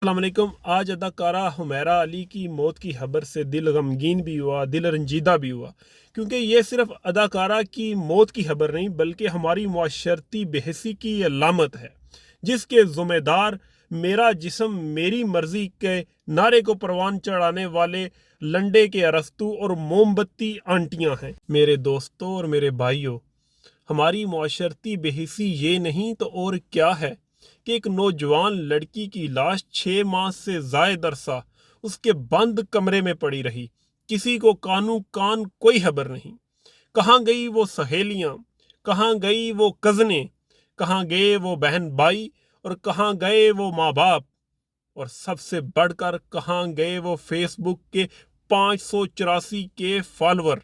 अस्सलाम वालेकुम। आज अदाकारा हुमैरा अली की मौत की खबर से दिल गमगीन भी हुआ, दिल रंजीदा भी हुआ, क्योंकि ये सिर्फ अदाकारा की मौत की खबर नहीं बल्कि हमारी मुआशरती बेहसी की अलामत है, जिसके ज़िम्मेदार मेरा जिस्म मेरी मर्जी के नारे को परवान चढ़ाने वाले लंडे के अरस्तू और मोमबत्ती आंटियां हैं। मेरे दोस्तों और मेरे भाइयों, हमारी मुआशरती बेहिसी ये नहीं तो और क्या है कि एक नौजवान लड़की की लाश 6 माह से ज़ायद अरसा उसके बंद कमरे में पड़ी रही। किसी को कानू कान कोई खबर नहीं। कहाँ गई वो सहेलियाँ, कहाँ गई वो कज़नें, कहाँ गए वो बहन भाई और कहाँ गए वो माँ बाप, और सबसे बढ़कर कहाँ गए वो फेसबुक के 584 के फॉलोअर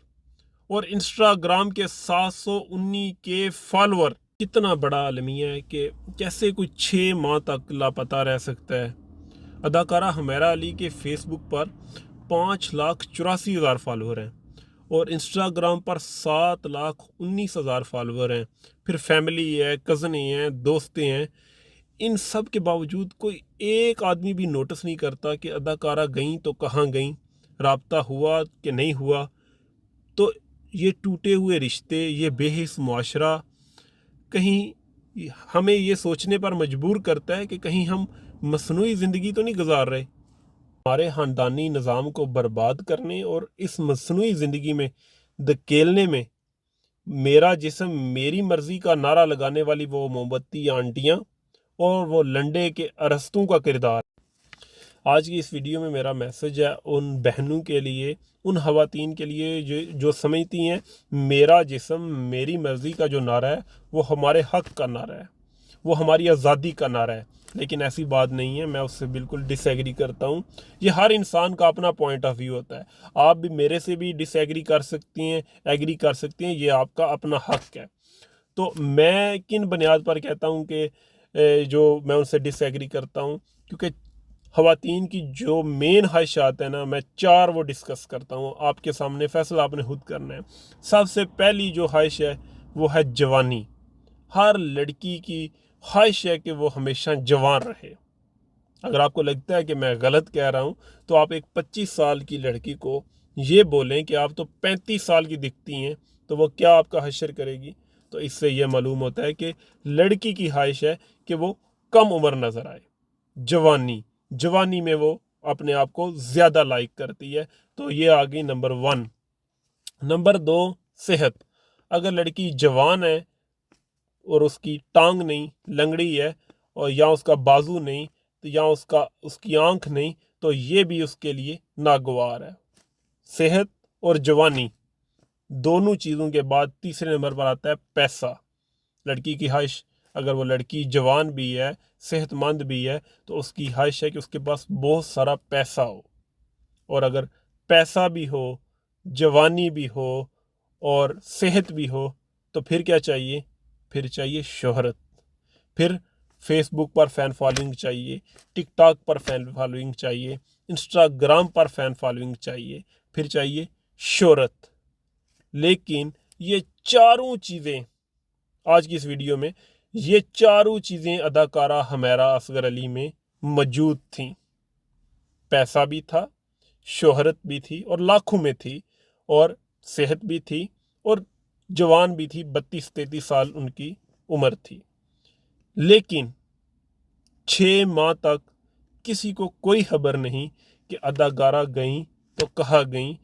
और इंस्टाग्राम के 719 के फॉलोअर। कितना बड़ा अलमिया है कि कैसे कोई 6 माह तक लापता रह सकता है। अदाकारा हुमैरा अली के फेसबुक पर 5,84,000 फॉलोअर हैं और इंस्टाग्राम पर 7,19,000 फॉलोअर हैं। फिर फैमिली है, कज़नें हैं, दोस्तें हैं। इन सब के बावजूद कोई एक आदमी भी नोटिस नहीं करता कि अदाकारा गई तो कहाँ गई, राब्ता हुआ कि नहीं हुआ। तो ये टूटे हुए रिश्ते, ये बेहिस मुआशरा कहीं हमें ये सोचने पर मजबूर करता है कि कहीं हम मसनूई ज़िंदगी तो नहीं गुजार रहे। हमारे ख़ानदानी निज़ाम को बर्बाद करने और इस मसनूई ज़िंदगी में धकेलने में मेरा जिस्म मेरी मर्ज़ी का नारा लगाने वाली वो मोमबत्ती आंटियाँ और वो लंडे के अरस्तों का किरदार। आज की इस वीडियो में मेरा मैसेज है उन बहनों के लिए, उन ख़वातीन के लिए जो समझती हैं मेरा जिस्म मेरी मर्ज़ी का जो नारा है वो हमारे हक़ का नारा है, वो हमारी आज़ादी का नारा है। लेकिन ऐसी बात नहीं है, मैं उससे बिल्कुल डिसएग्री करता हूँ। ये हर इंसान का अपना पॉइंट ऑफ व्यू होता है। आप भी मेरे से भी डिसएग्री कर सकती हैं, एग्री कर सकती हैं, ये आपका अपना हक़ है। तो मैं किन बुनियाद पर कहता हूँ कि जो मैं उनसे डिसएग्री करता हूँ, क्योंकि ख़वातीन की जो मेन ख्वाहिशात है ना, मैं 4 वो डिस्कस करता हूँ आपके सामने, फ़ैसला आपने खुद करना है। सबसे पहली जो ख्वाहिश है वो है जवानी। हर लड़की की ख्वाहिश है कि वो हमेशा जवान रहे। अगर आपको लगता है कि मैं गलत कह रहा हूँ तो आप एक 25 साल की लड़की को ये बोलें कि आप तो 35 साल की दिखती हैं, तो वो क्या आपका हश्र करेगी? तो इससे ये मालूम होता है कि लड़की की ख्वाहिश है कि वो कम उम्र नज़र आए। जवानी में वो अपने आप को ज़्यादा लाइक करती है। तो ये आ गई नंबर 1। नंबर 2, सेहत। अगर लड़की जवान है और उसकी टांग नहीं, लंगड़ी है, और या उसका बाजू नहीं, तो या उसकी आंख नहीं, तो ये भी उसके लिए नागवार है। सेहत और जवानी दोनों चीज़ों के बाद तीसरे नंबर पर आता है पैसा। लड़की की ख्वाहिश, अगर वो लड़की जवान भी है, सेहतमंद भी है, तो उसकी ख्वाहिश है कि उसके पास बहुत सारा पैसा हो। और अगर पैसा भी हो, जवानी भी हो और सेहत भी हो, तो फिर क्या चाहिए? फिर चाहिए शोहरत। फिर फेसबुक पर फ़ैन फॉलोइंग चाहिए, टिकटॉक पर फ़ैन फॉलोइंग चाहिए, इंस्टाग्राम पर फ़ैन फॉलोइंग चाहिए, फिर चाहिए शोहरत। लेकिन ये चारों चीज़ें आज की इस वीडियो में, ये चारों चीज़ें अदाकारा हुमैरा असगर अली में मौजूद थीं। पैसा भी था, शोहरत भी थी और लाखों में थी, और सेहत भी थी और जवान भी थी। 32-33 साल उनकी उम्र थी। लेकिन 6 माह तक किसी को कोई खबर नहीं कि अदाकारा गई तो कहाँ गई,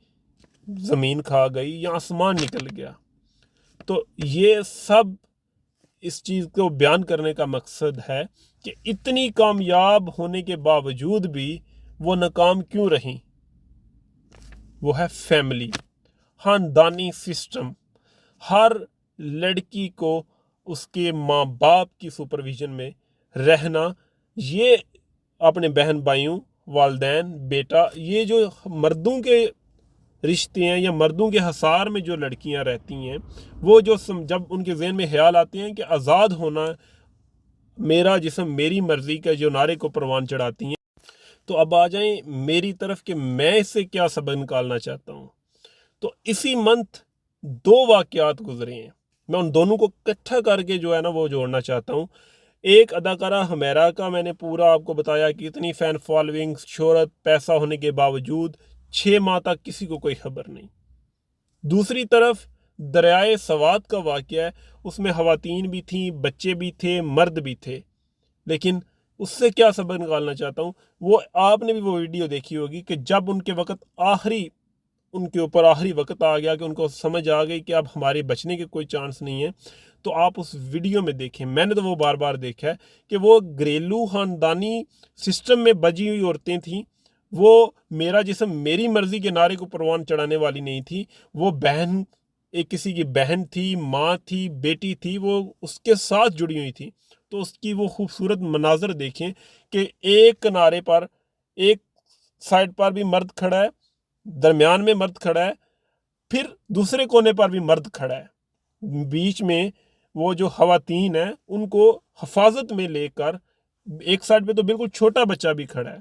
ज़मीन खा गई या आसमान निकल गया। तो ये सब इस चीज़ को बयान करने का मकसद है कि इतनी कामयाब होने के बावजूद भी वो नाकाम क्यों रहीं। वो है फैमिली, ख़ानदानी सिस्टम। हर लड़की को उसके माँ बाप की सुपरविज़न में रहना, ये अपने बहन भाइयों, वालदैन, बेटा, ये जो मर्दों के रिश्ते हैं या मर्दों के हसार में जो लड़कियां रहती हैं, वो जो जब उनके ज़हन में ख्याल आते हैं कि आज़ाद होना, मेरा जिस्म मेरी मर्ज़ी का जो नारे को परवान चढ़ाती हैं, तो अब आ जाएं मेरी तरफ कि मैं इससे क्या सबक निकालना चाहता हूँ। तो इसी मंथ 2 वाक़यात गुजरे हैं, मैं उन दोनों को इकट्ठा करके जो है ना वो जोड़ना चाहता हूँ ایک اداکارہ حمیرہ کا میں نے پورا آپ کو بتایا کہ اتنی فین فالوئنگ، شہرت، پیسہ ہونے کے باوجود 6 ماہ تک کسی کو کوئی خبر نہیں۔ دوسری طرف دریائے سوات کا واقعہ ہے، اس میں خواتین بھی تھیں، بچے بھی تھے، مرد بھی تھے، لیکن اس سے کیا سبق نکالنا چاہتا ہوں، وہ آپ نے بھی وہ ویڈیو دیکھی ہوگی کہ جب ان کے اوپر آخری وقت آ گیا کہ ان کو سمجھ آ گئی کہ اب ہمارے بچنے کے کوئی چانس نہیں ہے، تو آپ اس ویڈیو میں دیکھیں، میں نے تو وہ بار بار دیکھا ہے کہ وہ گھریلو خاندانی سسٹم میں بجی ہوئی عورتیں تھیں، وہ میرا جسم میری مرضی کے نعرے کو پروان چڑھانے والی نہیں تھی، وہ بہن ایک کسی کی بہن تھی، ماں تھی، بیٹی تھی، وہ اس کے ساتھ جڑی ہوئی تھی۔ تو اس کی وہ خوبصورت مناظر دیکھیں کہ ایک کنارے پر، ایک سائڈ پر بھی مرد کھڑا ہے، درمیان میں مرد کھڑا ہے، پھر دوسرے کونے پر بھی مرد کھڑا ہے، بیچ میں وہ جو خواتین ہیں ان کو حفاظت میں لے کر ایک سائڈ پہ تو بالکل چھوٹا بچہ بھی کھڑا ہے۔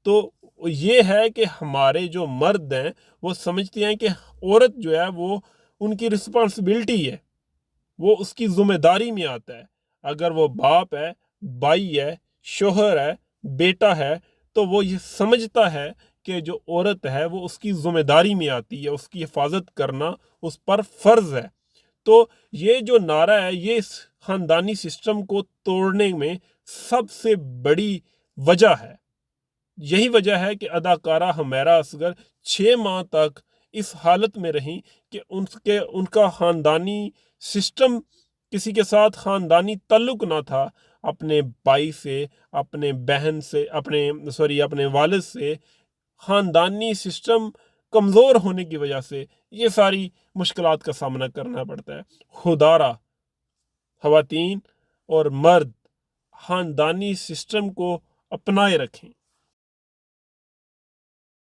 تو یہ ہے کہ ہمارے جو مرد ہیں وہ سمجھتے ہیں کہ عورت جو ہے وہ ان کی رسپانسبلٹی ہے، وہ اس کی ذمہ داری میں آتا ہے۔ اگر وہ باپ ہے، بھائی ہے، شوہر ہے، بیٹا ہے، تو وہ یہ سمجھتا ہے کہ جو عورت ہے وہ اس کی ذمہ داری میں آتی ہے، اس کی حفاظت کرنا اس پر فرض ہے۔ تو یہ جو نعرہ ہے یہ اس خاندانی سسٹم کو توڑنے میں سب سے بڑی وجہ ہے۔ یہی وجہ ہے کہ اداکارہ حمیرہ اصغر 6 ماہ تک اس حالت میں رہیں کہ ان کا خاندانی سسٹم، کسی کے ساتھ خاندانی تعلق نہ تھا، اپنے بھائی سے، اپنے بہن سے، اپنے والد سے، خاندانی سسٹم کمزور ہونے کی وجہ سے یہ ساری مشکلات کا سامنا کرنا پڑتا ہے۔ خدارہ خواتین اور مرد خاندانی سسٹم کو اپنائے رکھیں۔